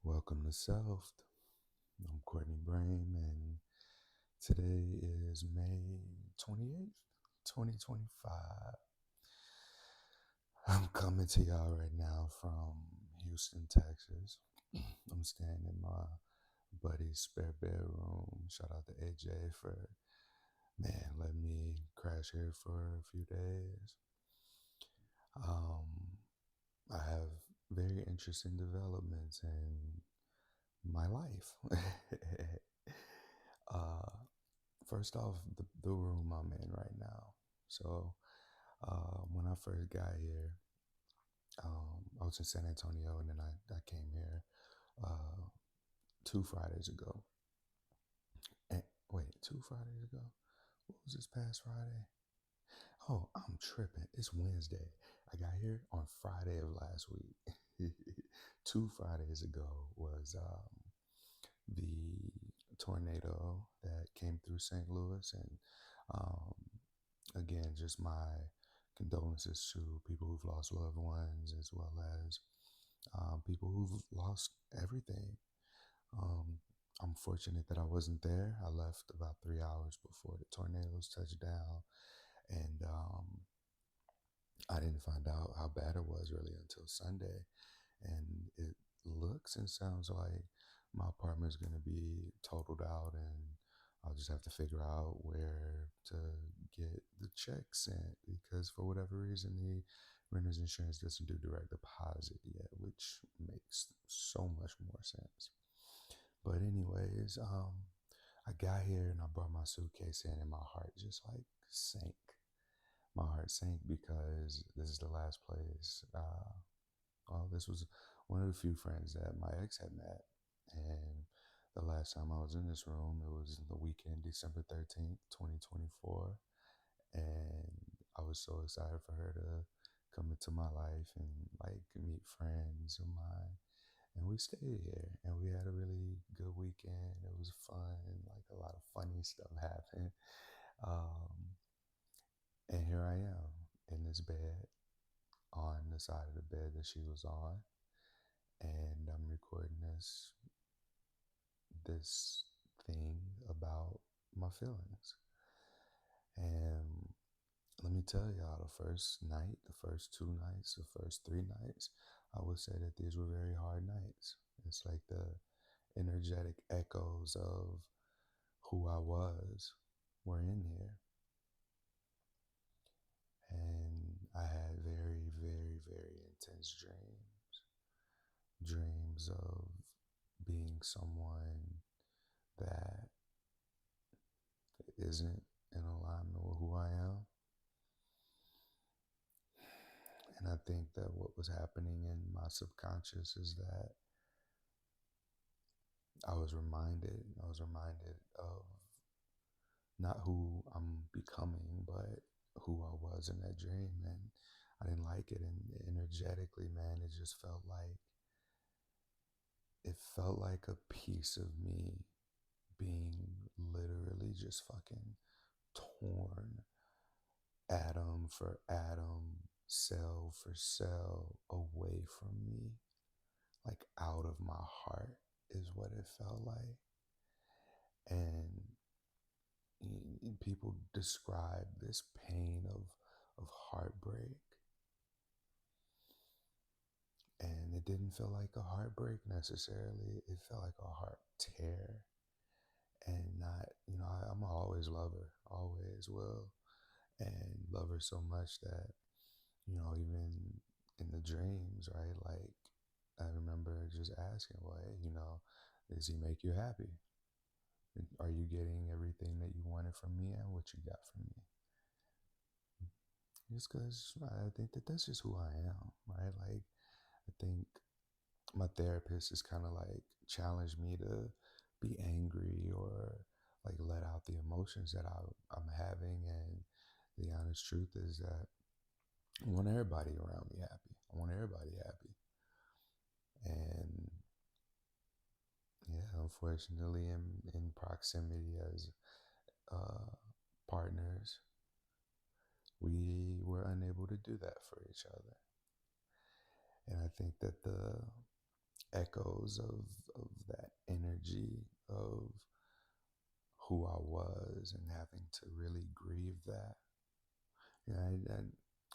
Welcome to Self. I'm Courtney Brame, and today is May 28th, 2025. I'm coming to y'all right now from Houston, Texas. I'm staying in my buddy's spare bedroom. Shout out to AJ for, letting me crash here for a few days. Um, I have very interesting developments in my life. uh, First off, the room I'm in right now. So, when I first got here, I was in San Antonio, and then I came here uh, 2 Fridays ago. And wait, 2 Fridays ago? What was this past Friday? Oh, I'm tripping. It's Wednesday. I got here on Friday of last week. 2 Fridays ago was the tornado that came through St. Louis, and um, again, just my condolences to people who've lost loved ones, as well as people who've lost everything. Um, I'm fortunate that I wasn't there. I left about 3 hours before the tornadoes touched down, and I didn't find out how bad it was really until Sunday. And it looks and sounds like my apartment is going to be totaled out, and I'll just have to figure out where to get the check sent, because for whatever reason the renter's insurance doesn't do direct deposit yet, which makes so much more sense. But anyways, I got here and I brought my suitcase in, and my heart just like sank. My heart sank because this is the last place. Well, this was one of the few friends that my ex had met. And the last time I was in this room, it was the weekend, December 13th, 2024. And I was so excited for her to come into my life and like meet friends of mine. And we stayed here and we had a really good weekend. It was fun. Like a lot of funny stuff happened. Um, and here I am in this bed on the side of the bed that she was on, and I'm recording this thing about my feelings. And let me tell y'all, the first night, the first 2 nights, the first 3 nights, I would say that these were very hard nights. It's like the energetic echoes of who I was were in here. And I had very, very, very intense dreams of being someone that isn't in alignment with who I am. And I think that what was happening in my subconscious is that I was reminded of not who I'm becoming, but who I was in that dream. And I didn't like it. And energetically, man, it felt like a piece of me being literally just fucking torn atom for atom, cell for cell away from me, like out of my heart, is what it felt like. And people describe this pain of heartbreak, and it didn't feel like a heartbreak necessarily. It felt like a heart tear. And not, I'm always love her, always will, and love her so much that, even in the dreams, right? Like, I remember just asking, well, hey, does he make you happy? Are you getting everything that you wanted from me and what you got from me? Just because I think that that's just who I am, right? Like, I think my therapist has kind of like challenged me to be angry or like let out the emotions that I'm having. And the honest truth is that I want everybody around me happy. I want everybody happy. And yeah, unfortunately, in proximity as uh, partners, we were unable to do that for each other. And I think that echoes of that energy of who I was and having to really grieve that. Yeah,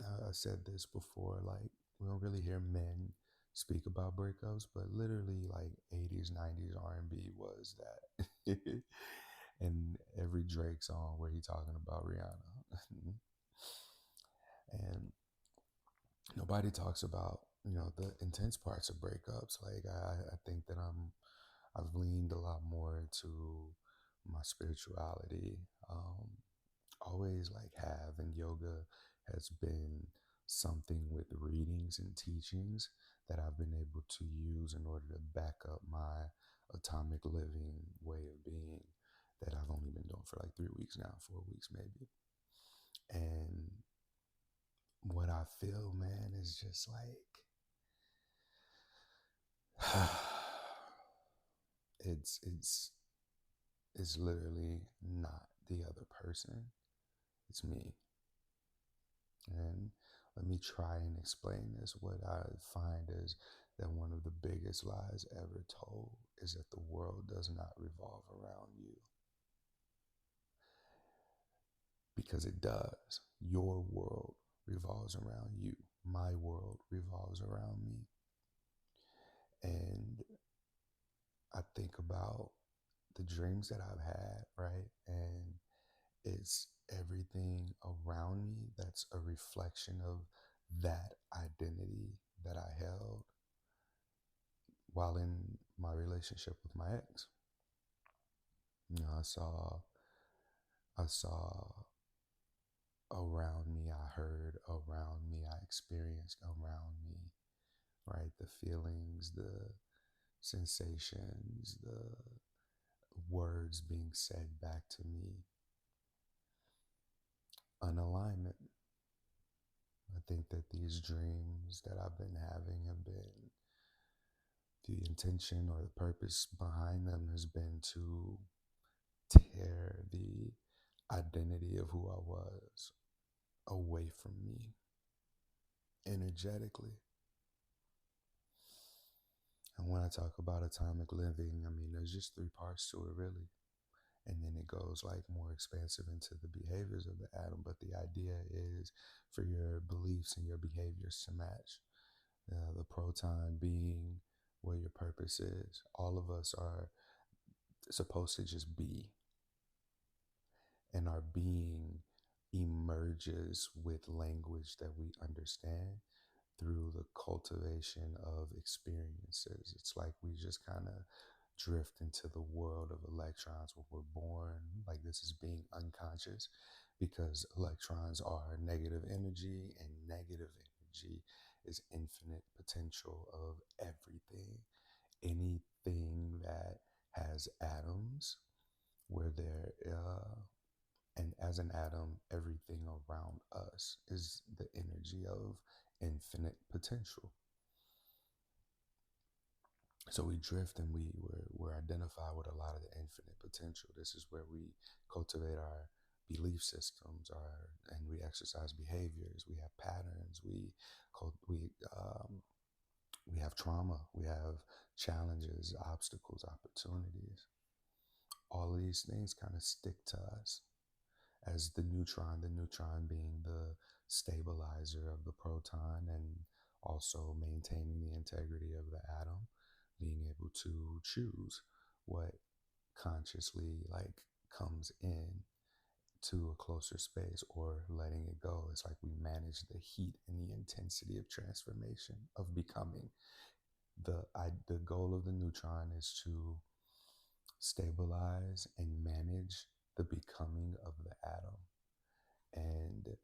I said this before, like, we don't really hear men speak about breakups, but literally, like, 80s, 90s R&B was that. And every Drake song where he talking about Rihanna. And nobody talks about, the intense parts of breakups. Like, I think that I've leaned a lot more into my spirituality. Always like have, and yoga has been something with readings and teachings that I've been able to use in order to back up my atomic living way of being that I've only been doing for like 3 weeks now, 4 weeks maybe. And what I feel, man, is just like it's it's literally not the other person. It's me. And let me try and explain this. What I find is that one of the biggest lies ever told is that the world does not revolve around you. Because it does. Your world revolves around you. My world revolves around me. And I think about the dreams that I've had, right? And it's everything around me that's a reflection of that identity that I held while in my relationship with my ex. I saw around me, I heard around me, I experienced around me, right? The feelings, the sensations, the words being said back to me, unalignment. I think that these dreams that I've been having have been, the intention or the purpose behind them has been to tear the identity of who I was away from me energetically. And when I talk about atomic living, I mean, there's just three parts to it, really. And then it goes like more expansive into the behaviors of the atom. But the idea is for your beliefs and your behaviors to match. The proton being what your purpose is. All of us are supposed to just be, and our being emerges with language that we understand through the cultivation of experiences. It's like we just kind of drift into the world of electrons when we're born. Like, this is being unconscious, because electrons are negative energy, and negative energy is infinite potential of everything. Anything that has atoms, where and as an atom, everything around us is the energy of infinite potential. So we drift, and we're identified with a lot of the infinite potential. This is where we cultivate our belief systems, and we exercise behaviors. We have patterns. We have trauma. We have challenges, obstacles, opportunities. All of these things kind of stick to us as the neutron being the stabilizer of the proton, and also maintaining the integrity of the atom, being able to choose what consciously like comes in to a closer space, or letting it go. It's like we manage the heat and the intensity of transformation, of becoming. The goal of the neutron is to stabilize and manage the becoming of the atom. And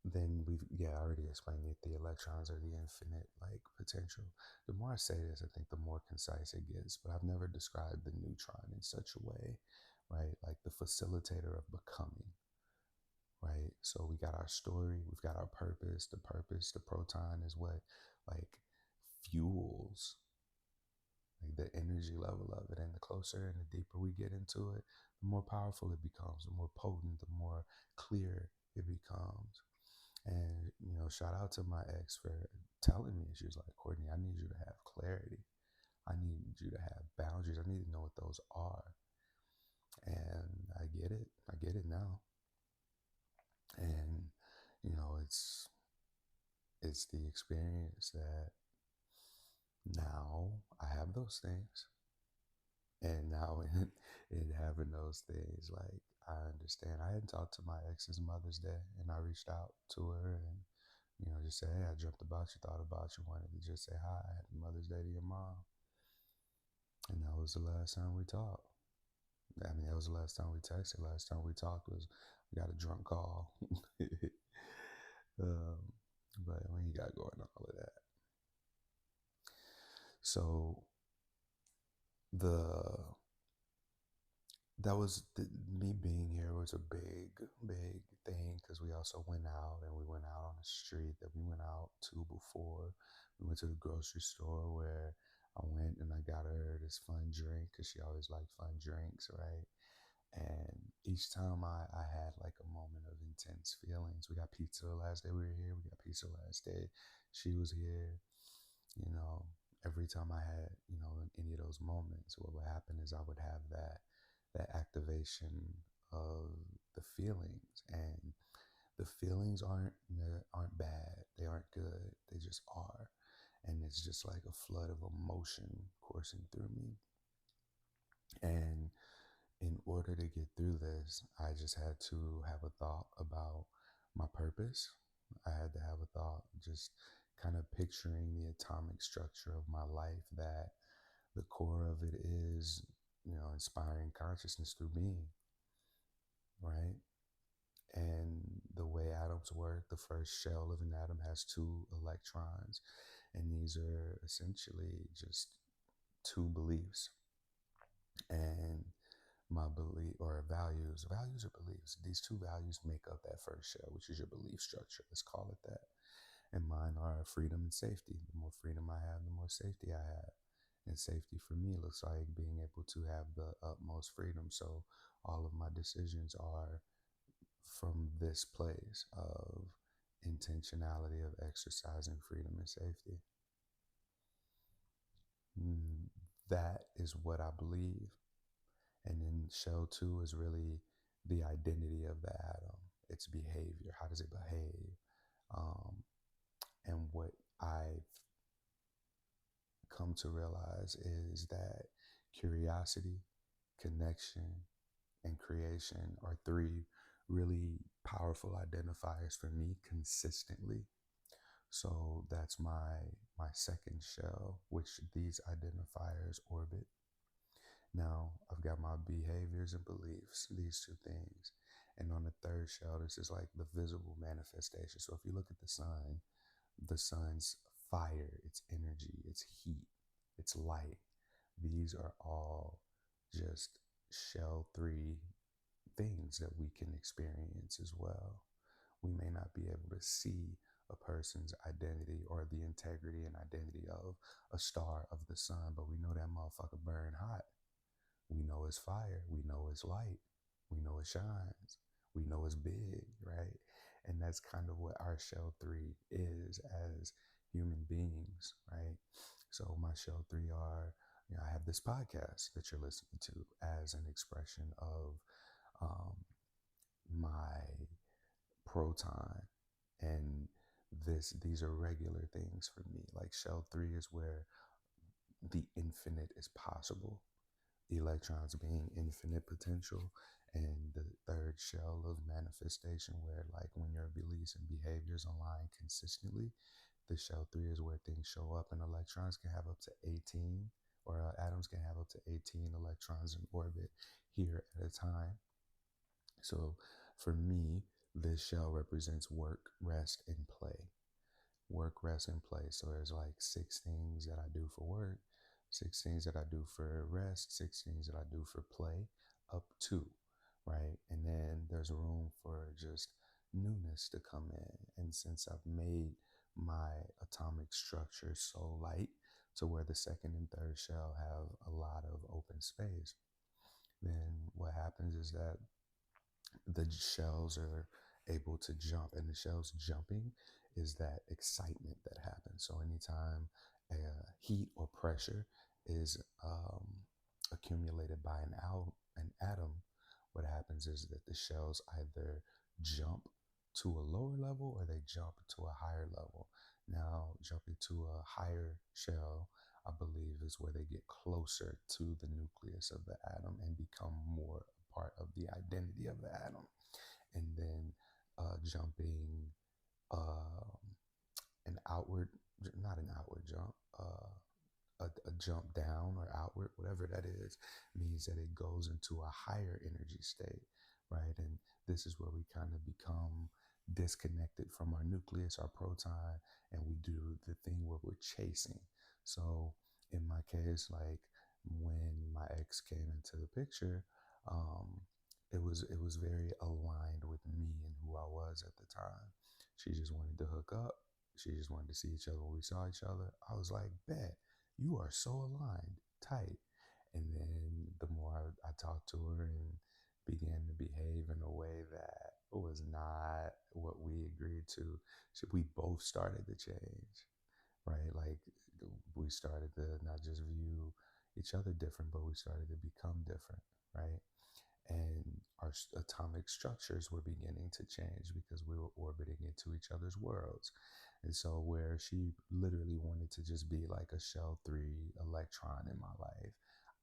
then I already explained it. The electrons are the infinite like potential. The more I say this, I think the more concise it gets. But I've never described the neutron in such a way, right? Like the facilitator of becoming, right? So we got our story, we've got our purpose. The proton is what like fuels like the energy level of it. And the closer and the deeper we get into it, the more powerful it becomes, the more potent, the more clear it becomes. And, shout out to my ex for telling me. She was like, Courtney, I need you to have clarity. boundaries. I need to know what those are. And I get it. I get it now. And, it's the experience that now I have those things. And now in having those things, like, I understand. I hadn't talked to my ex's Mother's Day, and I reached out to her and, just say, hey, I dreamt about you, thought about you, wanted to just say hi. Happy Mother's Day to your mom. And that was the last time we talked. I mean, that was the last time we texted. Last time we talked was we got a drunk call. um, but we ain't got going on all of that. So the that was me being here was a big thing, because we also went out, and we went out on the street that we went out to before. We went to the grocery store where I went and I got her this fun drink, because she always liked fun drinks, right? And each time I had like a moment of intense feelings. We got pizza the last day we were here. We got pizza last day she was here. You know, every time I had, any of those moments, what would happen is I would have that activation of the feelings, and the feelings aren't bad. They aren't good. They just are, and it's just like a flood of emotion coursing through me. And in order to get through this, I just had to have a thought about my purpose. I had to have a thought, just kind of picturing the atomic structure of my life, that the core of it is, inspiring consciousness through being, right? And the way atoms work, the first shell of an atom has two electrons, and these are essentially just two beliefs. And my belief or values or beliefs, these two values make up that first shell, which is your belief structure. Let's call it that. And mine are freedom and safety. The more freedom I have, the more safety I have. And safety for me looks like being able to have the utmost freedom. So all of my decisions are from this place of intentionality of exercising freedom and safety. That is what I believe. And then shell two is really the identity of the atom, its behavior. How does it behave? And what I've come to realize is that curiosity, connection, and creation are three really powerful identifiers for me consistently. So that's my second shell, which these identifiers orbit. Now, I've got my behaviors and beliefs, these two things. And on the third shell, this is like the visible manifestation. So if you look at the sun's fire, its energy, its heat, its light, these are all just shell three things that we can experience as well. We may not be able to see a person's identity or the integrity and identity of a star of the sun, but we know that motherfucker burn hot. We know it's fire. We know it's light. We know it shines. We know it's big, right? And that's kind of what our shell three is as human beings, right? So my shell three are, I have this podcast that you're listening to as an expression of my proton, and these are regular things for me. Like shell three is where the infinite is possible, electrons being infinite potential, and the third shell of manifestation, where like when your beliefs and behaviors align consistently, the shell three is where things show up, and electrons can have up to 18, or atoms can have up to 18 electrons in orbit here at a time. So for me, this shell represents work, rest, and play. Work, rest, and play. So there's like 6 things that I do for work, 6 things that I do for rest, 6 things that I do for play, up to, right? And then there's room for just newness to come in. And since I've made my atomic structure so light to where the second and third shell have a lot of open space, then what happens is that the shells are able to jump, and the shells jumping is that excitement that happens. So anytime heat or pressure is accumulated by an atom, what happens is that the shells either jump to a lower level or they jump to a higher level. Now, jumping to a higher shell, I believe, is where they get closer to the nucleus of the atom and become more a part of the identity of the atom. And then jumping um, an outward, not an outward jump, a jump down or outward, whatever that is, means that it goes into a higher energy state, right? And this is where we kind of become disconnected from our nucleus, our proton, and we do the thing where we're chasing. So in my case, like when my ex came into the picture, um, it was very aligned with me and who I was at the time. She just wanted to hook up. She just wanted to see each other when we saw each other. I was like, bet, you are so aligned, tight. And then the more I talked to her and began to behave in a way that was not what we agreed to, so we both started to change, right? Like we started to not just view each other different, but we started to become different, right? And our atomic structures were beginning to change because we were orbiting into each other's worlds. And so, where she literally wanted to just be like a shell 3 electron in my life,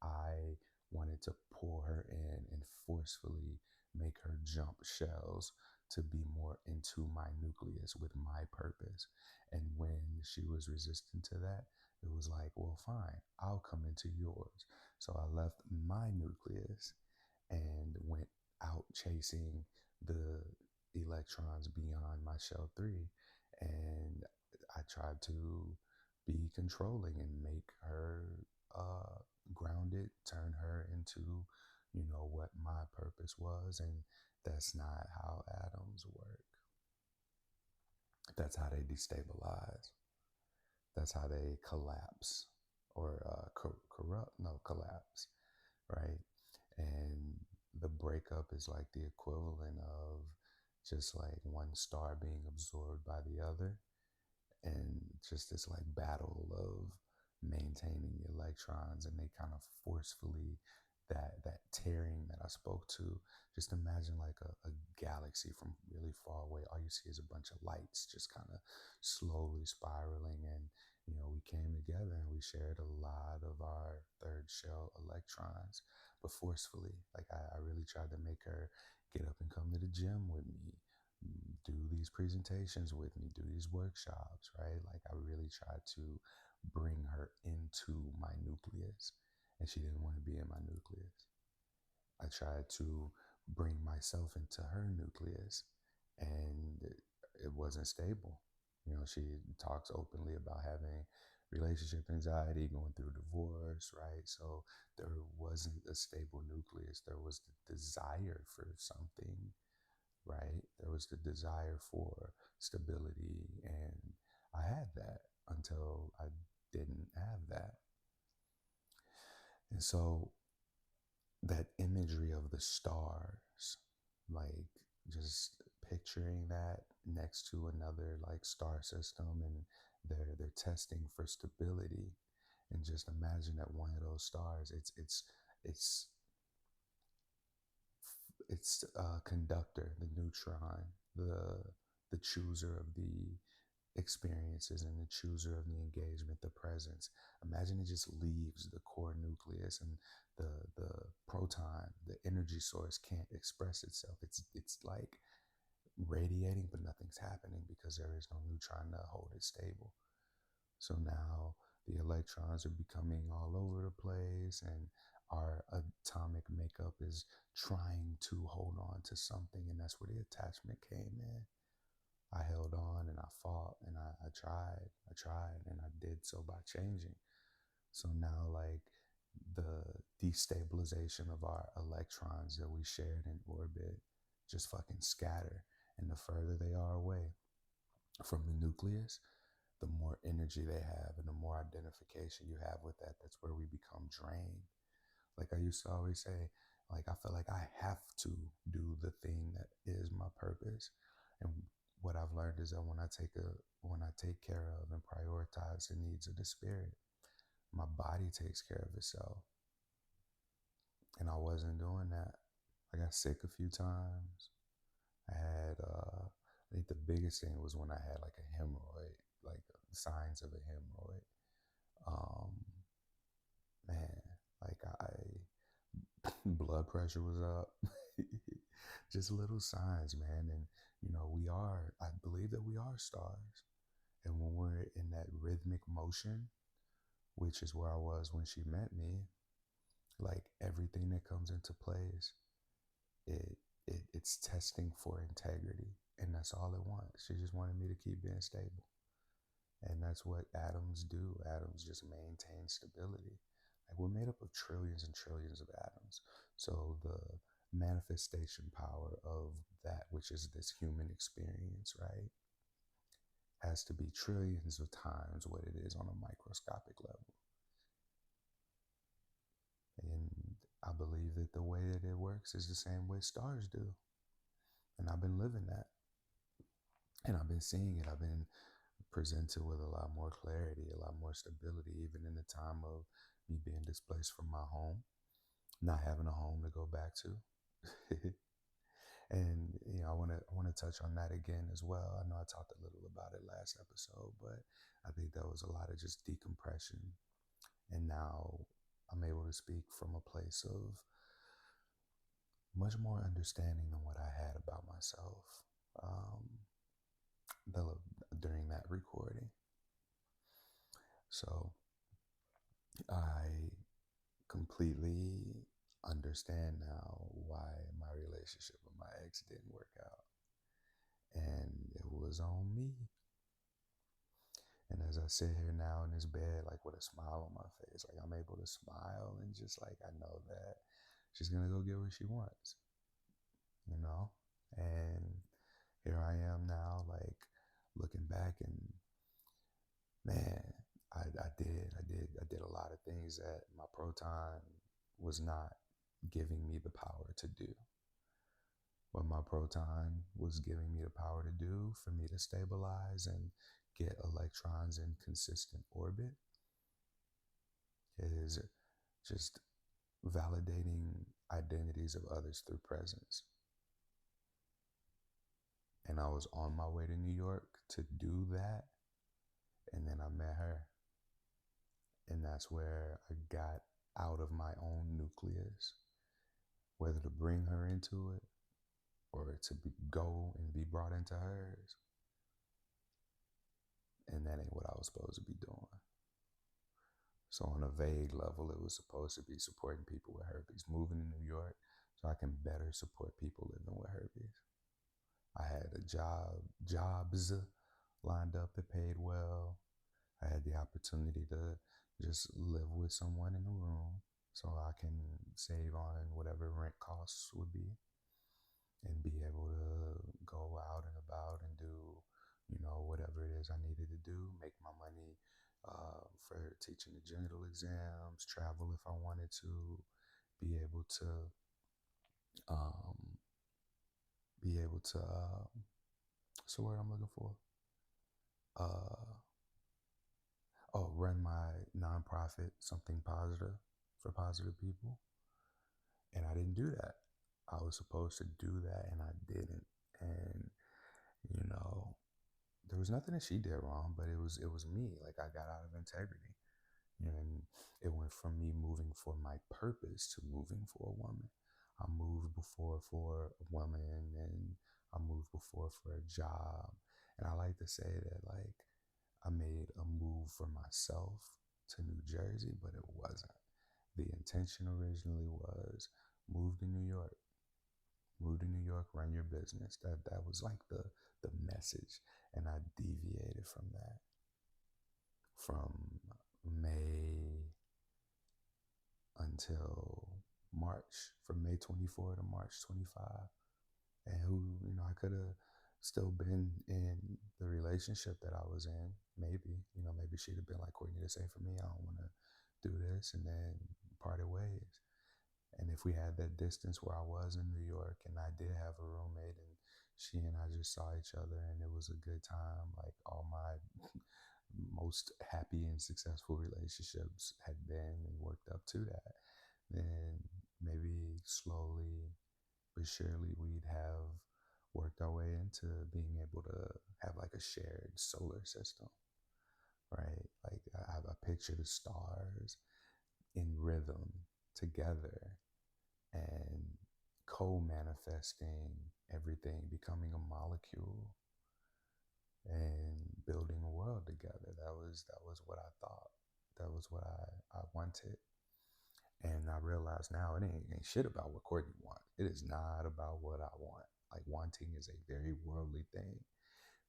I wanted to pull her in and forcefully make her jump shells to be more into my nucleus with my purpose. And when she was resistant to that, it was like, well, fine, I'll come into yours. So I left my nucleus and went out chasing the electrons beyond my shell 3. And I tried to be controlling and make her grounded, turn her into, what my purpose was. And that's not how atoms work. That's how they destabilize. That's how they collapse or corrupt, no, collapse, right? And the breakup is like the equivalent of just like one star being absorbed by the other, and just this like battle of maintaining the electrons, and they kind of forcefully that tearing that I spoke to. Just imagine like a galaxy from really far away. All you see is a bunch of lights just kind of slowly spiraling. And we came together and we shared a lot of our third shell electrons, but forcefully. Like I really tried to make her get up and come to the gym with me, do these presentations with me, do these workshops, right? Like I really tried to bring her into my nucleus, and she didn't want to be in my nucleus. I tried to bring myself into her nucleus, and it wasn't stable. She talks openly about having relationship anxiety, going through divorce, right? So there wasn't a stable nucleus. There was the desire for something, right? There was the desire for stability, and I had that until I didn't have that. And so that imagery of the stars, like just picturing that next to another like star system, and they're testing for stability, and just imagine that one of those stars, it's conductor, the neutron, the chooser of the experiences and the chooser of the engagement, the presence. Imagine it just leaves the core nucleus, and the proton, the energy source, can't express itself. It's like radiating, but nothing's happening because there is no neutron to hold it stable. So now the electrons are becoming all over the place, and our atomic makeup is trying to hold on to something, and that's where the attachment came in. I held on and I fought and I tried, and I did so by changing. So now, like, the destabilization of our electrons that we shared in orbit just fucking scatter. And the further they are away from the nucleus, the more energy they have and the more identification you have with that. That's where we become drained. Like I used to always say, like I feel like I have to do the thing that is my purpose. And what I've learned is that when I take care of and prioritize the needs of the spirit, my body takes care of itself. And I wasn't doing that. I got sick a few times. I had, I think the biggest thing was when I had like a hemorrhoid, like signs of a hemorrhoid. Um, man, like blood pressure was up. Just little signs, man. And, I believe that we are stars. And when we're in that rhythmic motion, which is where I was when she met me, like everything that comes into place, it, it's testing for integrity. And that's all it wants. She just wanted me to keep being stable. And that's what atoms do. Atoms just maintain stability. Like we're made up of trillions and trillions of atoms. So the manifestation power of that, which is this human experience, right, has to be trillions of times what it is on a microscopic level. And I believe that the way that it works is the same way stars do. And I've been living that. And I've been seeing it. I've been presented with a lot more clarity, a lot more stability, even in the time of me being displaced from my home, not having a home to go back to. And I want to touch on that again as well. I know I talked a little about it last episode, but I think that was a lot of just decompression. And now I'm able to speak from a place of much more understanding than what I had about myself um, the, during that recording. So I completely understand now why my relationship with my ex didn't work out. And it was on me. And as I sit here now in this bed, like with a smile on my face, like I'm able to smile and just like I know that she's gonna go get what she wants, you know? And here I am now, like looking back and man, I did a lot of things that my proton was not giving me the power to do. What my proton was giving me the power to do for me to stabilize and get electrons in consistent orbit is just validating identities of others through presence. And I was on my way to New York to do that. And then I met her. And that's where I got out of my own nucleus, whether to bring her into it or to go and be brought into hers. And that ain't what I was supposed to be doing. So on a vague level, it was supposed to be supporting people with herpes, moving to New York so I can better support people living with herpes. I had jobs lined up that paid well. I had the opportunity to just live with someone in a room so I can save on whatever rent costs would be and be able to go out and about and do, whatever it is I needed to do, make my money for teaching the general exams, travel if I wanted to, be able to, um, what's the word I'm looking for? Uh, run my nonprofit, something positive for positive people. And I didn't do that. I was supposed to do that and I didn't. And, you know, there was nothing that she did wrong, but it was me. Like I got out of integrity. And it went from me moving for my purpose to moving for a woman. I moved before for a woman and I moved before for a job. And I like to say that like I made a move for myself to New Jersey, but it wasn't. The intention originally was move to New York. Move to New York, run your business. That was like the message. And I deviated from that. From May until March, from May 24 to March 25. And I could have still been in the relationship that I was in. Maybe she'd have been like, Courtney, this ain't for me. I don't want to do this. And then parted ways. And if we had that distance where I was in New York and I did have a roommate and she and I just saw each other and it was a good time, like all my most happy and successful relationships had been and worked up to that, then maybe slowly but surely we'd have worked our way into being able to have like a shared solar system, right? Like I picture the stars in rhythm together and co-manifesting everything, becoming a molecule and building a world together. That was what I thought. That was what I wanted. And I realize now it ain't shit about what Courtney wants. It is not about what I want. Like wanting is a very worldly thing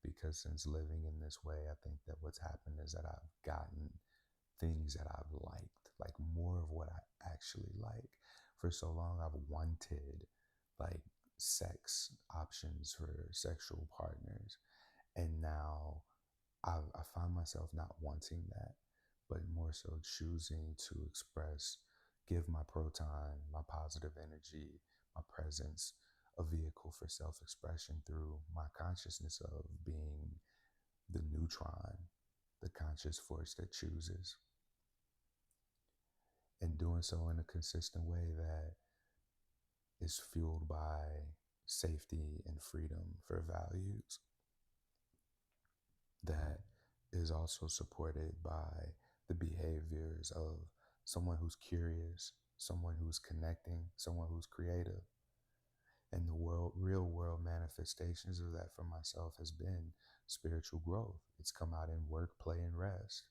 because since living in this way, I think that what's happened is that I've gotten things that I've liked, like more of what I actually like. For so long, I've wanted like sex options for sexual partners. And now I find myself not wanting that, but more so choosing to express, give my proton, my positive energy, my presence, a vehicle for self expression through my consciousness of being the neutron, the conscious force that chooses, and doing so in a consistent way that is fueled by safety and freedom for values, that is also supported by the behaviors of someone who's curious, someone who's connecting, someone who's creative. And the real world manifestations of that for myself has been spiritual growth. It's come out in work, play, and rest.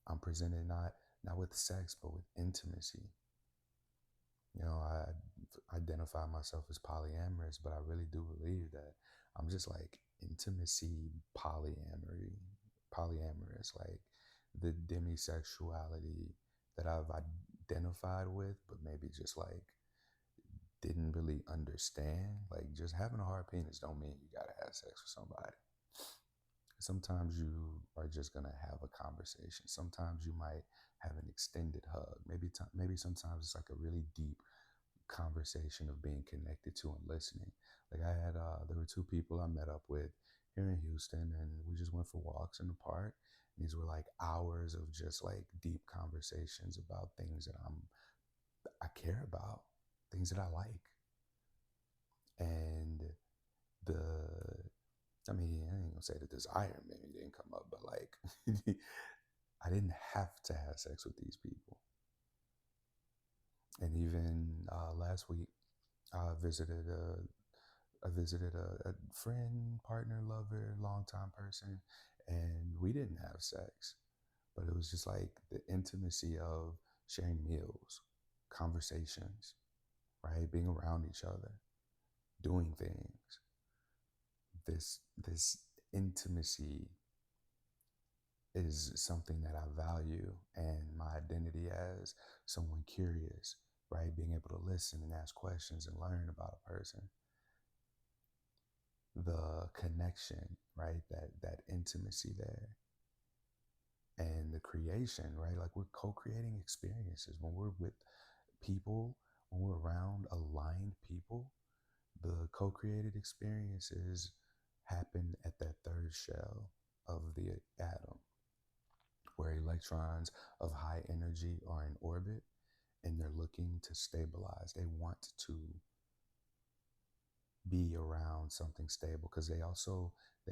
I'm presented not with sex, but with intimacy. You know, I identify myself as polyamorous, but I really do believe that I'm just like intimacy polyamorous, like the demisexuality that I've identified with, but maybe just like didn't really understand. Like just having a hard penis don't mean you gotta have sex with somebody. Sometimes you are just gonna have a conversation. Sometimes you might have an extended hug. Maybe sometimes it's like a really deep conversation of being connected to and listening. Like I had, there were two people I met up with here in Houston, and we just went for walks in the park. And these were like hours of just like deep conversations about things that I care about, things that I like, and the. I mean, I ain't gonna say the desire maybe didn't come up, but like, I didn't have to have sex with these people. And even last week, I visited a friend, partner, lover, longtime person, and we didn't have sex, but it was just like the intimacy of sharing meals, conversations, right? Being around each other, doing things. This intimacy is something that I value, and my identity as someone curious, right? Being able to listen and ask questions and learn about a person, the connection, right? That intimacy there, and the creation, right? Like we're co-creating experiences when we're with people, when we're around aligned people. The co-created experiences happen at that third shell of the atom, where electrons of high energy are in orbit and they're looking to stabilize. They want to be around something stable because they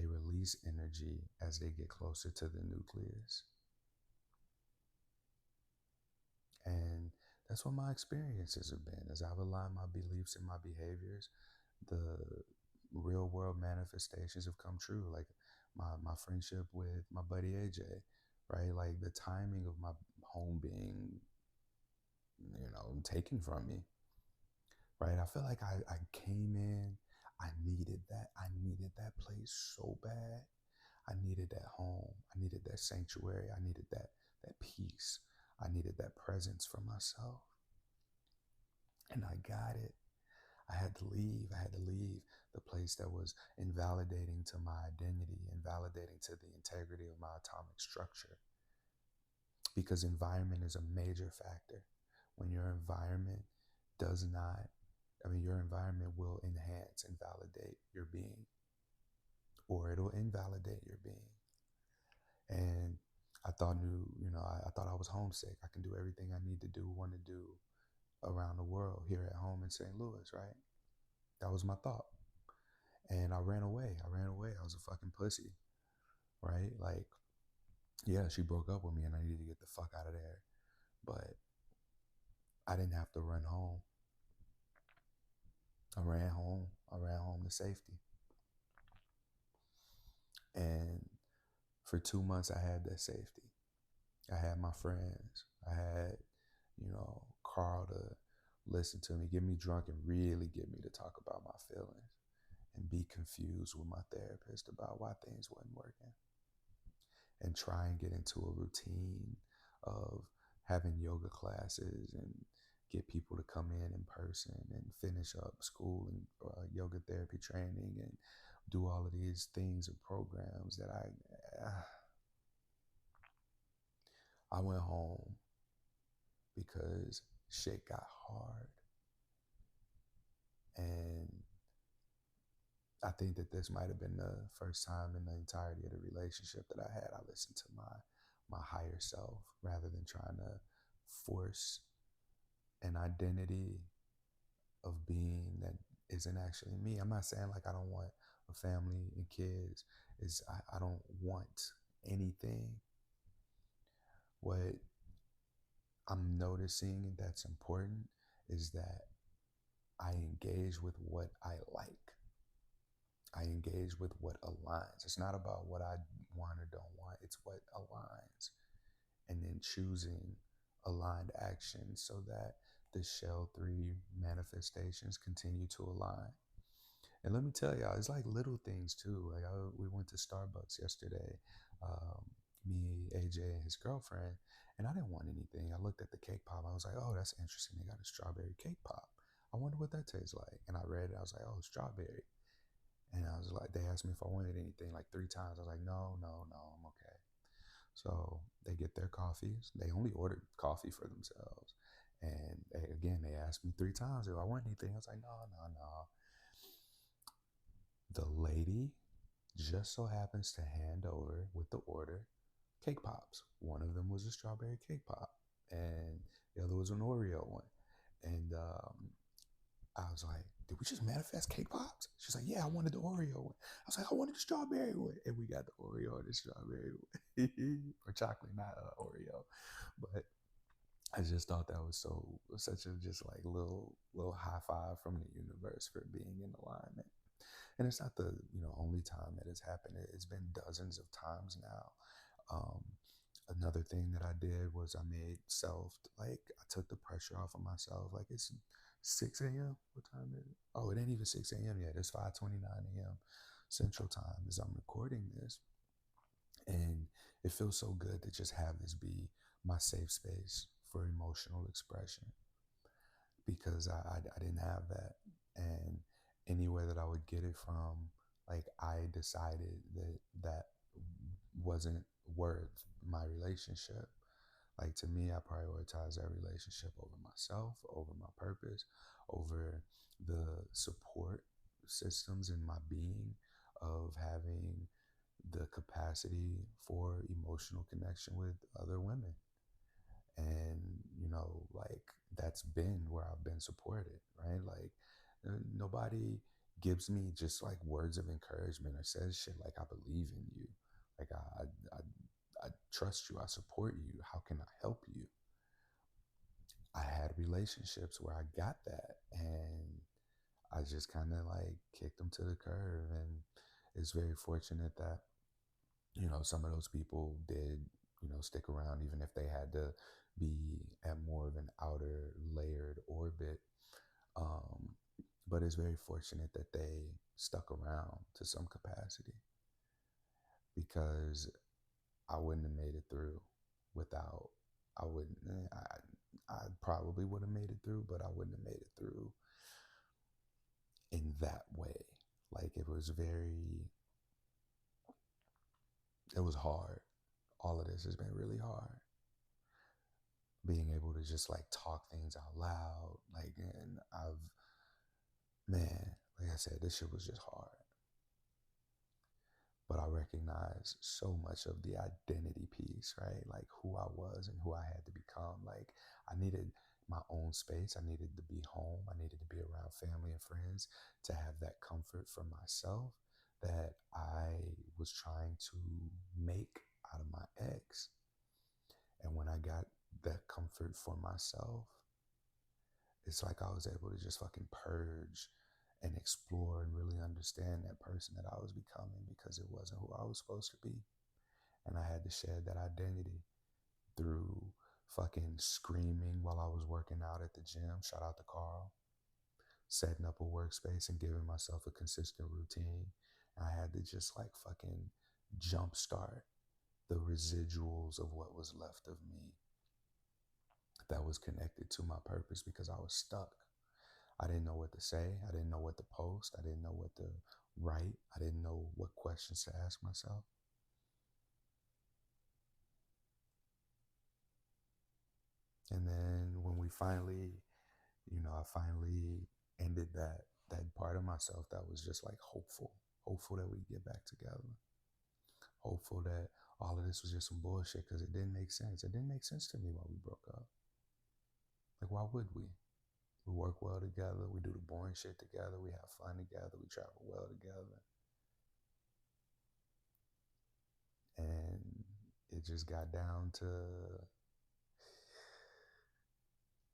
release energy as they get closer to the nucleus. And that's what my experiences have been. As I've aligned my beliefs and my behaviors, the real world manifestations have come true. Like my friendship with my buddy AJ, right? Like the timing of my home being, taken from me, right? I feel like I came in, I needed that. I needed that place so bad. I needed that home. I needed that sanctuary. I needed that peace. I needed that presence for myself. And I got it. I had to leave. I had to leave the place that was invalidating to my identity, invalidating to the integrity of my atomic structure. Because environment is a major factor. When your environment does not, your environment will enhance and validate your being, or it'll invalidate your being. And I thought I thought I was homesick. I can do everything I need to do, want to do around the world here at home in St. Louis, right? That was my thought. And I ran away. I ran away. I was a fucking pussy, right? Like, yeah, she broke up with me and I needed to get the fuck out of there. But I didn't have to run home. I ran home. I ran home to safety. And for 2 months, I had that safety. I had my friends. I had, Carl to listen to me, get me drunk, and really get me to talk about my feelings and be confused with my therapist about why things wasn't working, and try and get into a routine of having yoga classes and get people to come in person and finish up school and yoga therapy training and do all of these things and programs that I went home because shit got hard. And I think that this might have been the first time in the entirety of the relationship that I had, I listened to my higher self rather than trying to force an identity of being that isn't actually me. I'm not saying like I don't want a family and kids. I don't want anything. What I'm noticing that's important is that I engage with what I like. I engage with what aligns. It's not about what I want or don't want. It's what aligns. And then choosing aligned action so that the Shell 3 manifestations continue to align. And let me tell y'all, it's like little things too. Like we went to Starbucks yesterday, me, AJ, and his girlfriend, and I didn't want anything. I looked at the cake pop. I was like, oh, that's interesting. They got a strawberry cake pop. I wonder what that tastes like. And I read it. I was like, oh, strawberry. And I was like, they asked me if I wanted anything like 3 times. I was like, no, no, no, I'm okay. So they get their coffees. They only ordered coffee for themselves. And they asked me 3 times if I want anything. I was like, no, no, no. The lady just so happens to hand over with the order cake pops. One of them was a strawberry cake pop, and the other was an Oreo one. And I was like, did we just manifest cake pops? She's like, yeah, I wanted the Oreo one. I was like, I wanted the strawberry one. And we got the Oreo and the strawberry one. Or chocolate, not Oreo. But I just thought that was such a just like little high five from the universe for being in alignment. And it's not the only time that it's happened. It's been dozens of times now. Another thing that I did was I made I took the pressure off of myself. Like it's 6 a.m. What time is it? Oh, it ain't even 6 a.m. yet. It's 5:29 a.m. Central Time as I'm recording this. And it feels so good to just have this be my safe space for emotional expression, because I didn't have that. And anywhere that I would get it from, like I decided that wasn't worth my relationship. Like to me, I prioritize that relationship over myself, over my purpose, over the support systems in my being of having the capacity for emotional connection with other women. And, like that's been where I've been supported, right? Like nobody gives me just like words of encouragement or says shit like, I believe in you. Like I trust you. I support you. How can I help you? I had relationships where I got that, and I just kind of like kicked them to the curb. And it's very fortunate that, some of those people did, stick around, even if they had to be at more of an outer layered orbit. Um, but it's very fortunate that they stuck around to some capacity, because I wouldn't have made it through without, I wouldn't, I probably would have made it through, but I wouldn't have made it through in that way. Like it was hard. All of this has been really hard. Being able to just like talk things out loud. And like I said, this shit was just hard. But I recognize so much of the identity piece, right? Like who I was and who I had to become. Like I needed my own space. I needed to be home. I needed to be around family and friends to have that comfort for myself that I was trying to make out of my ex. And when I got that comfort for myself, it's like I was able to just fucking purge and explore and really understand that person that I was becoming, because it wasn't who I was supposed to be. And I had to shed that identity through fucking screaming while I was working out at the gym. Shout out to Carl. Setting up a workspace and giving myself a consistent routine. I had to just like fucking jumpstart the residuals of what was left of me that was connected to my purpose, because I was stuck. I didn't know what to say. I didn't know what to post. I didn't know what to write. I didn't know what questions to ask myself. And then when we finally, I finally ended that part of myself that was just like hopeful that we'd get back together, hopeful that all of this was just some bullshit, because it didn't make sense. It didn't make sense to me why we broke up. Like, why would we? We work well together. We do the boring shit together. We have fun together. We travel well together. And it just got down to,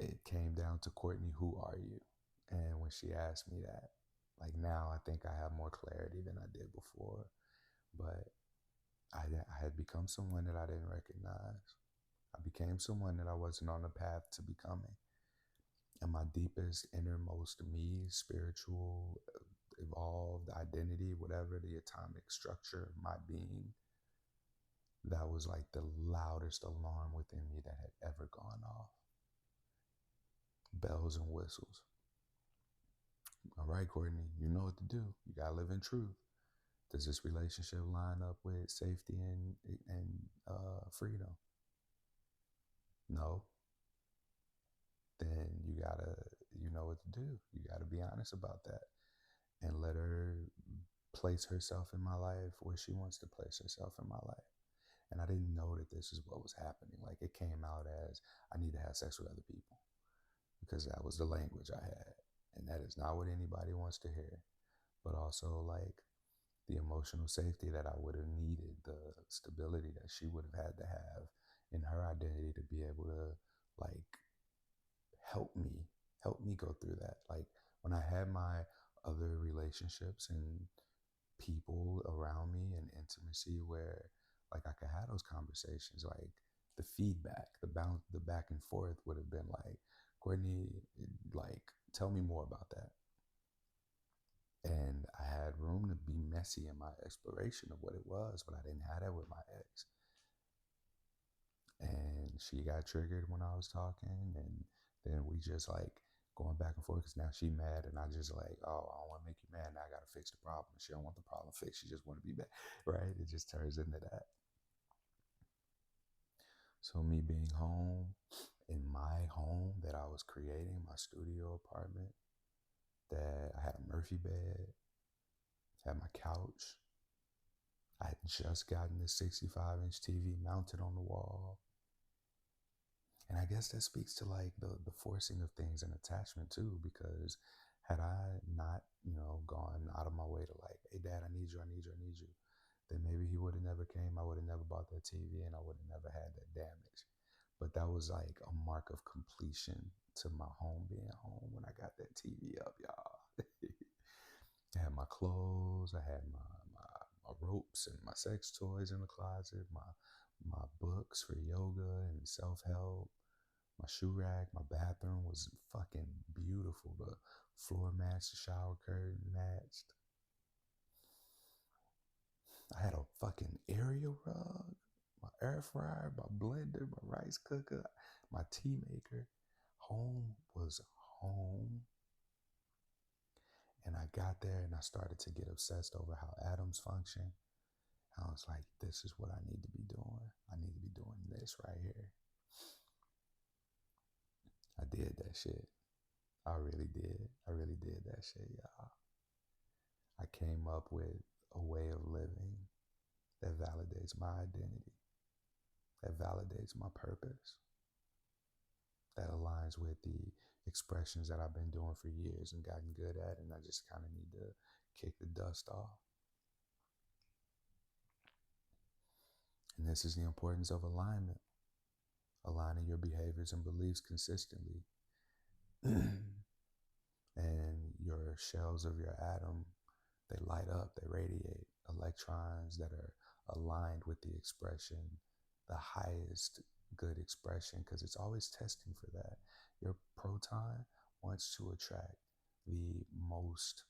it came down to, Courtney, who are you? And when she asked me that, like, now I think I have more clarity than I did before. But I had become someone that I didn't recognize. I became someone that I wasn't on the path to becoming. And my deepest, innermost me, spiritual, evolved identity, whatever the atomic structure of my being, that was like the loudest alarm within me that had ever gone off. Bells and whistles. All right, Courtney, you know what to do. You gotta live in truth. Does this relationship line up with safety and freedom? No. Then you know what to do. You gotta be honest about that and let her place herself in my life where she wants to place herself in my life. And I didn't know that this is what was happening. Like, it came out as, I need to have sex with other people, because that was the language I had. And that is not what anybody wants to hear. But also, like, the emotional safety that I would have needed, the stability that she would have had to have in her identity to be able to, like, help me go through that. Like, when I had my other relationships and people around me and intimacy where, like, I could have those conversations, like, the feedback, the back and forth would have been like, Courtney, like, tell me more about that. And I had room to be messy in my exploration of what it was, but I didn't have that with my ex. And she got triggered when I was talking, and then we just like going back and forth, because now she mad, and I just like, oh, I don't want to make you mad. Now I got to fix the problem. She don't want the problem fixed. She just want to be mad, right? It just turns into that. So me being home, in my home that I was creating, my studio apartment, that I had a Murphy bed, had my couch. I had just gotten this 65-inch TV mounted on the wall. And I guess that speaks to like the forcing of things and attachment too, because had I not, gone out of my way to like, hey, Dad, I need you, I need you, I need you, then maybe he would have never came. I would have never bought that TV, and I would have never had that damage. But that was like a mark of completion to my home being home when I got that TV up, y'all. I had my clothes, I had my ropes and my sex toys in the closet, my books for yoga and self-help, my shoe rack, my bathroom was fucking beautiful. The floor matched, the shower curtain matched. I had a fucking area rug, my air fryer, my blender, my rice cooker, my tea maker. Home was home. And I got there and I started to get obsessed over how atoms function. I was like, this is what I need to be doing. I need to be doing this right here. I did that shit. I really did. I really did that shit, y'all. I came up with a way of living that validates my identity, that validates my purpose, that aligns aligns with the expressions that I've been doing for years and gotten good at, and I just kind of need to kick the dust off. And this is the importance of alignment, aligning your behaviors and beliefs consistently. And your shells of your atom, they light up, they radiate electrons that are aligned with the expression, the highest good expression, because it's always testing for that. Your proton wants to attract the most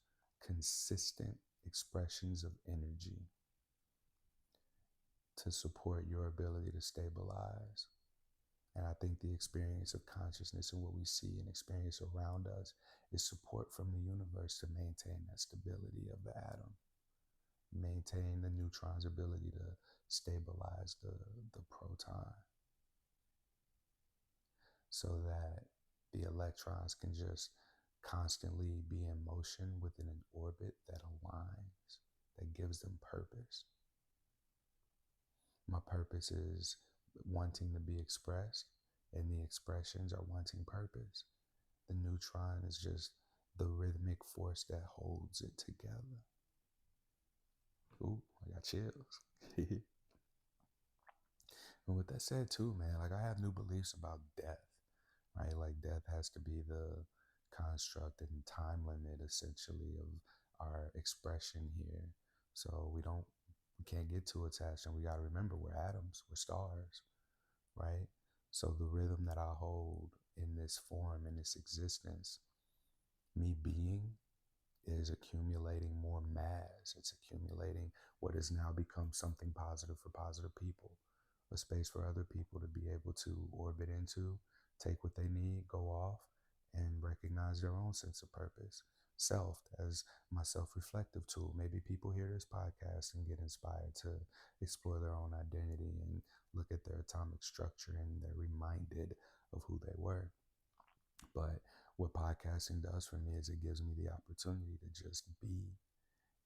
consistent expressions of energy to support your ability to stabilize. And I think the experience of consciousness and what we see and experience around us is support from the universe to maintain that stability of the atom, maintain the neutron's ability to stabilize the proton, so that the electrons can just constantly be in motion within an orbit that aligns, that gives them purpose. My purpose is wanting to be expressed, and the expressions are wanting purpose. The neutron is just the rhythmic force that holds it together. Ooh, I got chills. And with that said too, man, like I have new beliefs about death, right? Like death has to be the construct and time limit essentially of our expression here. So we can't get too attached, and we got to remember we're atoms, we're stars, right? So the rhythm that I hold in this form, in this existence, me being, is accumulating more mass. It's accumulating what has now become something positive for positive people, a space for other people to be able to orbit into, take what they need, go off, and recognize their own sense of purpose. Self as my self-reflective tool. Maybe people hear this podcast and get inspired to explore their own identity and look at their atomic structure, and they're reminded of who they were. But what podcasting does for me is it gives me the opportunity to just be,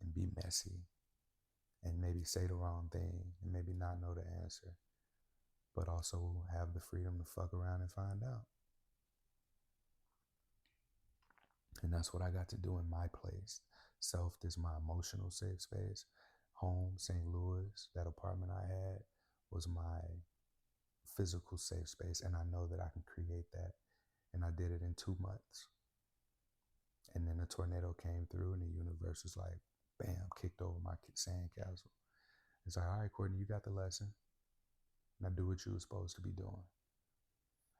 and be messy, and maybe say the wrong thing and maybe not know the answer, but also have the freedom to fuck around and find out. And that's what I got to do in my place. Self is my emotional safe space. Home, St. Louis, that apartment I had, was my physical safe space. And I know that I can create that. And I did it in 2 months. And then a tornado came through, and the universe was like, bam, kicked over my sandcastle. It's like, all right, Courtney, you got the lesson. Now do what you were supposed to be doing.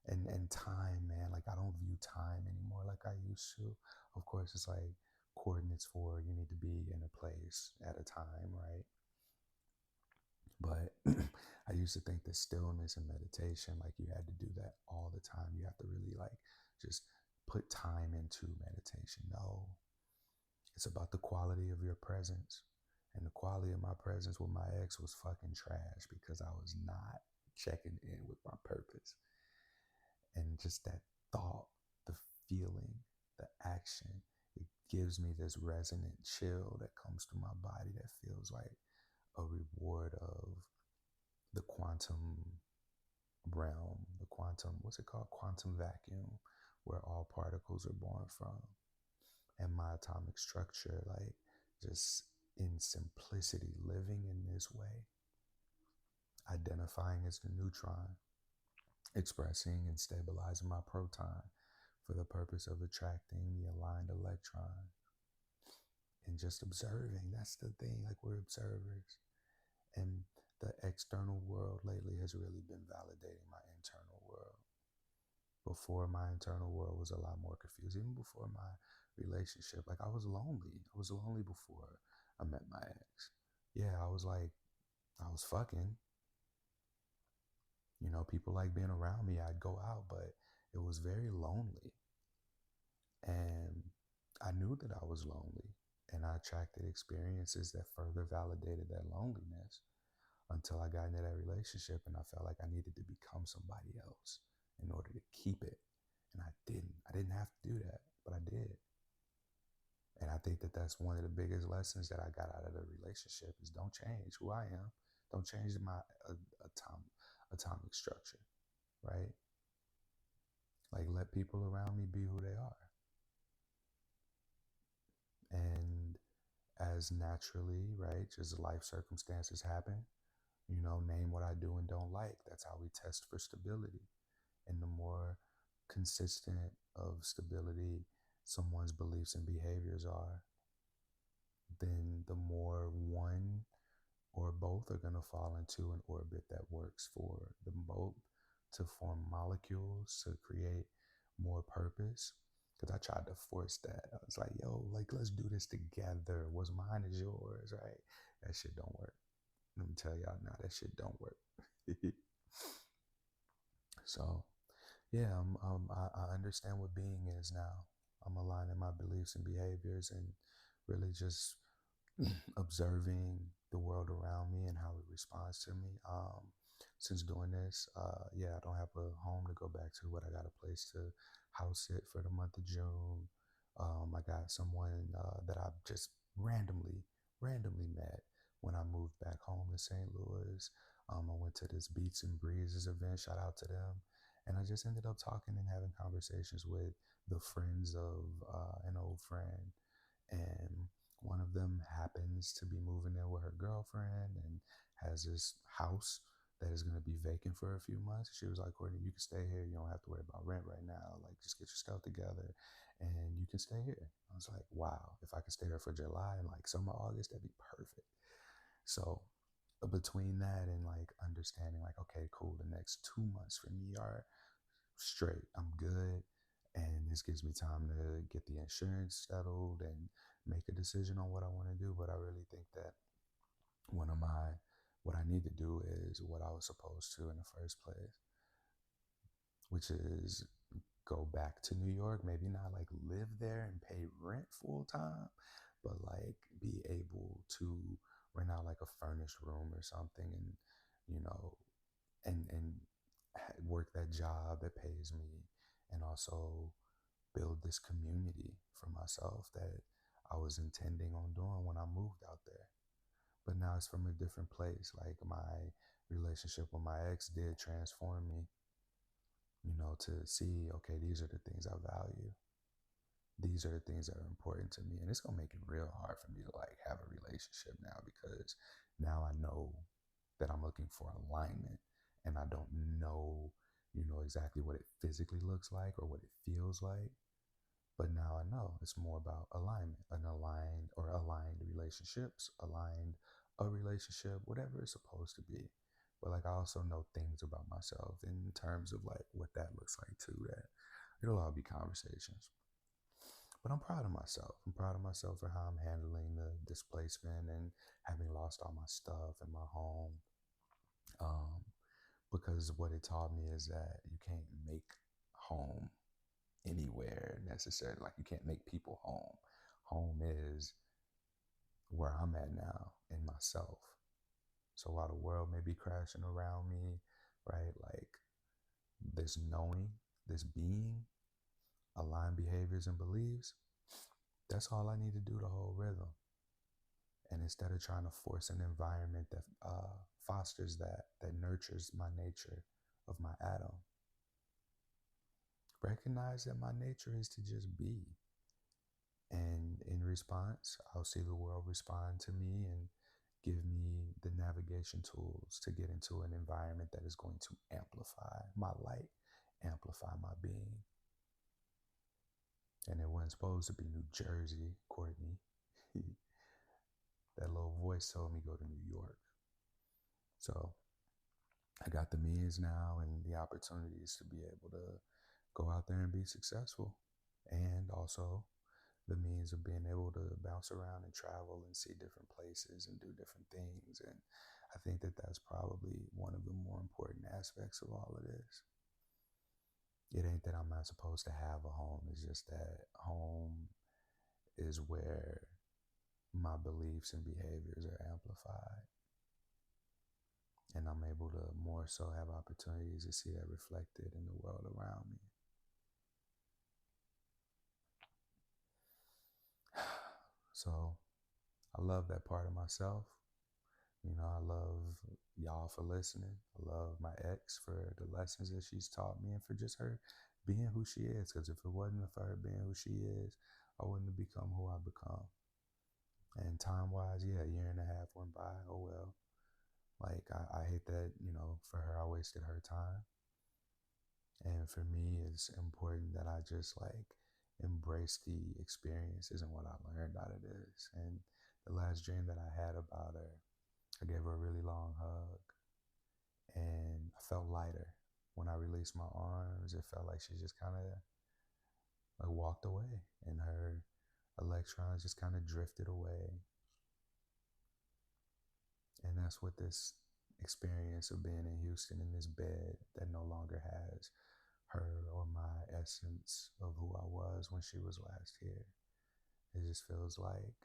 And time, man, like I don't view time anymore like I used to. Of course, it's like coordinates for you need to be in a place at a time, right? But I used to think that stillness and meditation, like you had to do that all the time. You have to really like just put time into meditation. No, it's about the quality of your presence. And the quality of my presence with my ex was fucking trash because I was not checking in with my purpose. And just that thought, the feeling, the action, it gives me this resonant chill that comes through my body that feels like a reward of the quantum realm, the quantum, what's it called? Quantum vacuum, where all particles are born from. And my atomic structure, like just in simplicity, living in this way, identifying as the neutron, expressing and stabilizing my proton for the purpose of attracting the aligned electron, and just observing. That's the thing, like we're observers. And the external world lately has really been validating my internal world. Before, my internal world was a lot more confused. Even before my relationship, like I was lonely. I was lonely before I met my ex. Yeah, I was fucking. You know, people like being around me. I'd go out, but it was very lonely. And I knew that I was lonely, and I attracted experiences that further validated that loneliness until I got into that relationship, and I felt like I needed to become somebody else in order to keep it. And I didn't. I didn't have to do that, but I did. And I think that that's one of the biggest lessons that I got out of the relationship is don't change who I am. Don't change my atomic structure, right? Like let people around me be who they are. And as naturally, right, just life circumstances happen, name what I do and don't like. That's how we test for stability. And the more consistent of stability someone's beliefs and behaviors are, then the more one or both are going to fall into an orbit that works for them both to form molecules to create more purpose. Because I tried to force that. I was like, yo, like, let's do this together. What's mine is yours, right? That shit don't work. Let me tell y'all now, that shit don't work. So, yeah, I understand what being is now. I'm aligning my beliefs and behaviors and really just observing the world around me and how it responds to me. Since doing this, yeah, I don't have a home to go back to, but I got a place to house sit for the month of June. I got someone that I just randomly met when I moved back home to St. Louis. I went to this Beats and Breezes event. Shout out to them. And I just ended up talking and having conversations with the friends of an old friend. And one of them happens to be moving in with her girlfriend and has this house that is going to be vacant for a few months. She was like, Courtney, you can stay here. You don't have to worry about rent right now. Like, just get your stuff together and you can stay here. I was like, wow, if I could stay there for July and like summer, August, that'd be perfect. So between that and like understanding like, okay, cool, the next 2 months for me are straight. I'm good. And this gives me time to get the insurance settled and make a decision on what I want to do. But I really think that one of my, what I need to do is what I was supposed to in the first place, which is go back to New York, maybe not like live there and pay rent full time, but like be able to rent out like a furnished room or something and, you know, and work that job that pays me and also build this community for myself that I was intending on doing when I moved out there. But now it's from a different place. Like my relationship with my ex did transform me, to see, okay, these are the things I value. These are the things that are important to me. And it's going to make it real hard for me to like have a relationship now because now I know that I'm looking for alignment and I don't know, exactly what it physically looks like or what it feels like. But now I know it's more about alignment, an aligned or aligned relationships, aligned a relationship, whatever it's supposed to be. But like I also know things about myself in terms of like what that looks like too, that it'll all be conversations. But I'm proud of myself. I'm proud of myself for how I'm handling the displacement and having lost all my stuff in my home. Um, because what it taught me is that you can't make home anywhere necessarily. Like you can't make people home. Home is where I'm at now in myself. So while the world may be crashing around me, right, like this knowing, this being, aligned behaviors and beliefs, that's all I need to do to hold rhythm. And instead of trying to force an environment that fosters that nurtures my nature of my atom, recognize that my nature is to just be. And in response, I'll see the world respond to me and give me the navigation tools to get into an environment that is going to amplify my light, amplify my being. And it wasn't supposed to be New Jersey, Courtney. That little voice told me go to New York. So I got the means now and the opportunities to be able to go out there and be successful. And also the means of being able to bounce around and travel and see different places and do different things. And I think that that's probably one of the more important aspects of all of this. It ain't that I'm not supposed to have a home. It's just that home is where my beliefs and behaviors are amplified. And I'm able to more so have opportunities to see that reflected in the world around me. So I love that part of myself. I love y'all for listening. I love my ex for the lessons that she's taught me and for just her being who she is. Because if it wasn't for her being who she is, I wouldn't have become who I become. And time wise, yeah, a year and a half went by. Oh well. Like I hate that, for her I wasted her time. And for me, it's important that I just like embrace the experiences and what I learned out of this. And the last dream that I had about her, I gave her a really long hug, and I felt lighter. When I released my arms, it felt like she just kind of like walked away, and her electrons just kind of drifted away. And that's what this experience of being in Houston in this bed that no longer has her or my essence of who I was when she was last here. It just feels like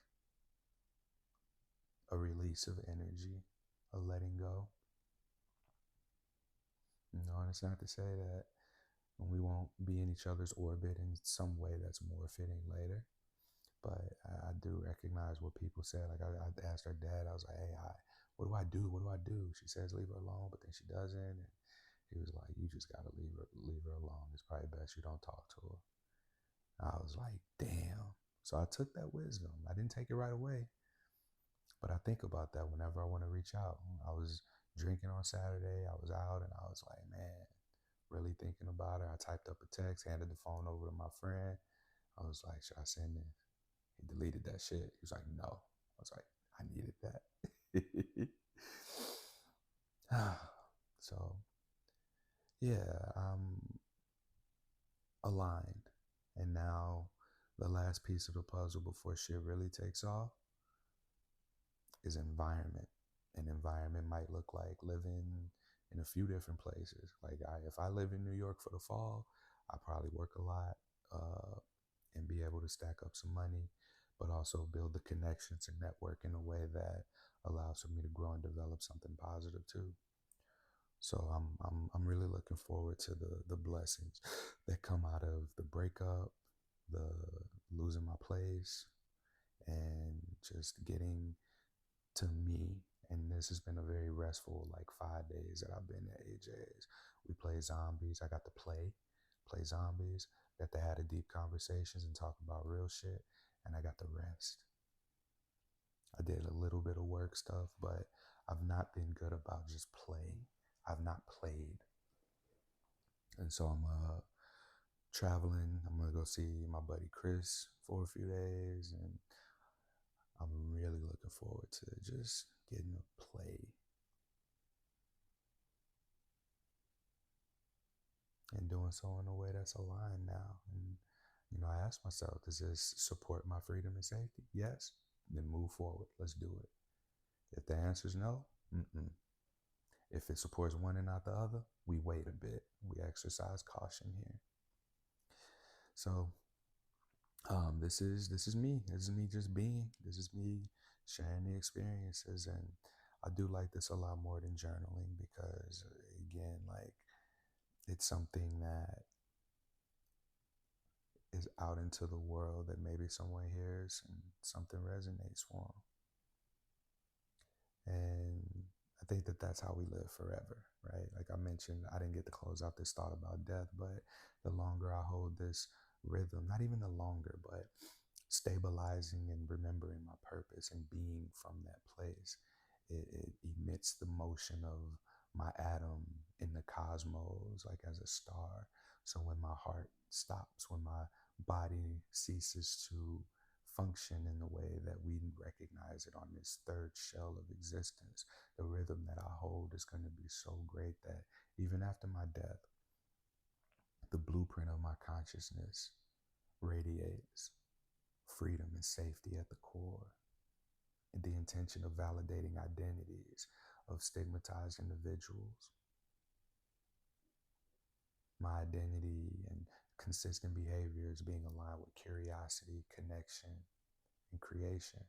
a release of energy, a letting go. And it's not to say that we won't be in each other's orbit in some way that's more fitting later. But I do recognize what people said. Like I asked her dad, I was like, hey, what do I do? What do I do? She says leave her alone, but then she doesn't. And he was like, you just gotta leave her alone. It's probably best you don't talk to her. I was like, damn. So I took that wisdom. I didn't take it right away, but I think about that whenever I want to reach out. I was drinking on Saturday. I was out and I was like, man, really thinking about her. I typed up a text, handed the phone over to my friend. I was like, should I send this? He deleted that shit. He was like, no. I was like, I needed that. So, yeah, I'm aligned. And now the last piece of the puzzle before shit really takes off is environment. An environment might look like living in a few different places. Like if I live in New York for the fall, I probably work a lot and be able to stack up some money, but also build the connections and network in a way that allows for me to grow and develop something positive too. So I'm really looking forward to the blessings that come out of the breakup, the losing my place, and just getting to me. And this has been a very restful like 5 days that I've been at AJ's. We play zombies. I got to play zombies. Got to have the deep conversations and talk about real shit. And I got to rest. I did a little bit of work stuff, but I've not been good about just playing. I've not played. And so I'm traveling. I'm going to go see my buddy Chris for a few days. And I'm really looking forward to just getting to play and doing so in a way that's aligned now. And, I asked myself, does this support my freedom and safety? Yes. Then move forward. Let's do it. If the answer is no, if it supports one and not the other, we wait a bit. We exercise caution here. So this is me. This is me just being. This is me sharing the experiences, and I do like this a lot more than journaling because, again, like it's something that is out into the world that maybe someone hears and something resonates for them. And I think that that's how we live forever, right? Like I mentioned, I didn't get to close out this thought about death, but the longer I hold this rhythm, not even the longer, but stabilizing and remembering my purpose and being from that place, it emits the motion of my atom in the cosmos, like as a star. So when my heart stops, when my body ceases to function in the way that we recognize it on this third shell of existence, the rhythm that I hold is going to be so great that even after my death, the blueprint of my consciousness radiates freedom and safety at the core, and the intention of validating identities of stigmatized individuals. My identity and consistent behaviors being aligned with curiosity, connection, and creation.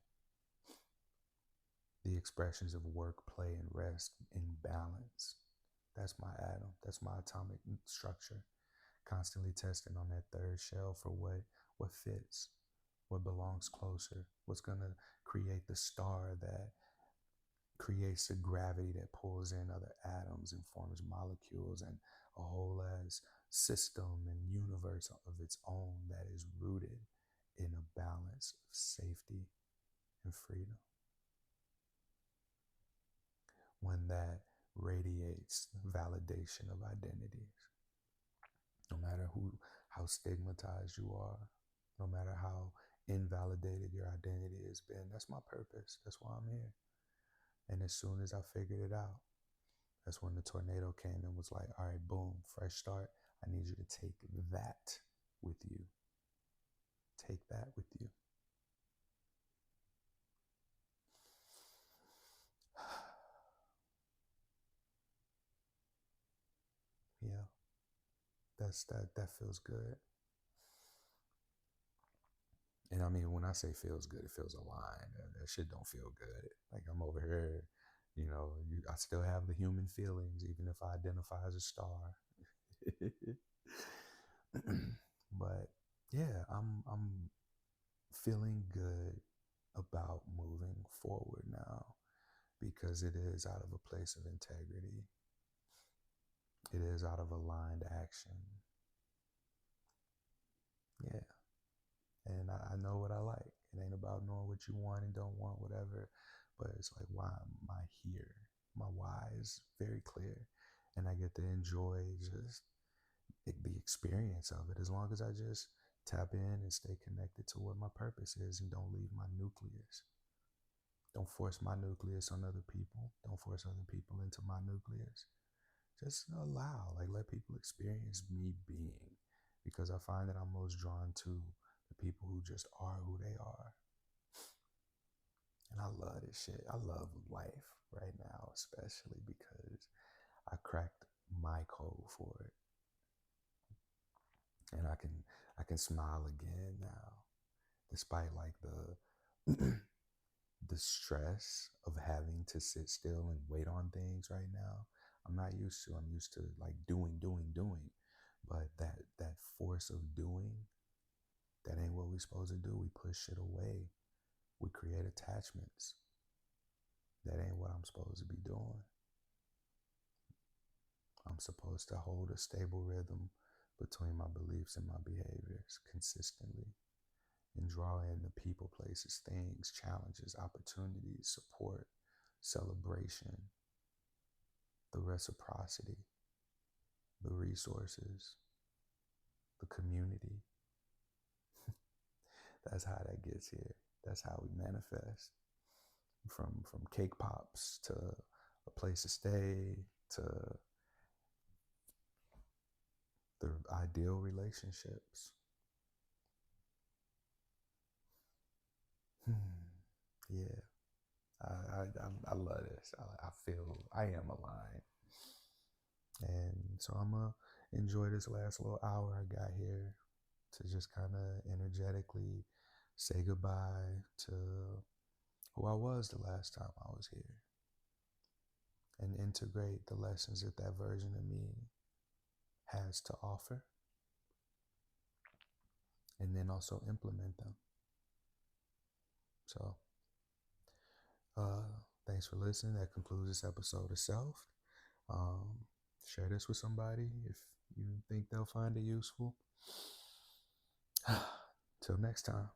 The expressions of work, play, and rest in balance. That's my atom. That's my atomic structure. Constantly testing on that third shell for what fits, what belongs closer, what's going to create the star that creates the gravity that pulls in other atoms and forms molecules and a whole as system and universe of its own that is rooted in a balance of safety and freedom. One that radiates validation of identities. No matter how stigmatized you are, no matter how invalidated your identity has been, that's my purpose. That's why I'm here. And as soon as I figured it out, that's when the tornado came and was like, all right, boom, fresh start. I need you to take that with you. Take that with you. Yeah, that feels good. And I mean, when I say feels good, it feels aligned. That shit don't feel good. Like I'm over here, I still have the human feelings, even if I identify as a star. But yeah, I'm feeling good about moving forward now because it is out of a place of integrity. It is out of aligned action. Yeah. And I know what I like. It ain't about knowing what you want and don't want, whatever. But it's like, why am I here? My why is very clear. And I get to enjoy just the experience of it as long as I just tap in and stay connected to what my purpose is and don't leave my nucleus. Don't force my nucleus on other people. Don't force other people into my nucleus. Just allow, like, let people experience me being, because I find that I'm most drawn to the people who just are who they are. And I love this shit. I love life right now, especially because I cracked my code for it. And I can smile again now, despite like the stress of having to sit still and wait on things right now. I'm not used to. I'm used to like doing. But that force of doing, that ain't what we supposed to do. We push shit away. We create attachments. That ain't what I'm supposed to be doing. I'm supposed to hold a stable rhythm between my beliefs and my behaviors consistently, and draw in the people, places, things, challenges, opportunities, support, celebration, the reciprocity, the resources, the community. That's how that gets here. That's how we manifest. From cake pops to a place to stay to the ideal relationships. Yeah, I love this. I feel I am aligned, and so I'm gonna enjoy this last little hour I got here to just kind of energetically say goodbye to who I was the last time I was here, and integrate the lessons that that version of me has to offer, and then also implement them. So, thanks for listening. That concludes this episode of Self. Um, Share this with somebody if you think they'll find it useful. Till next time.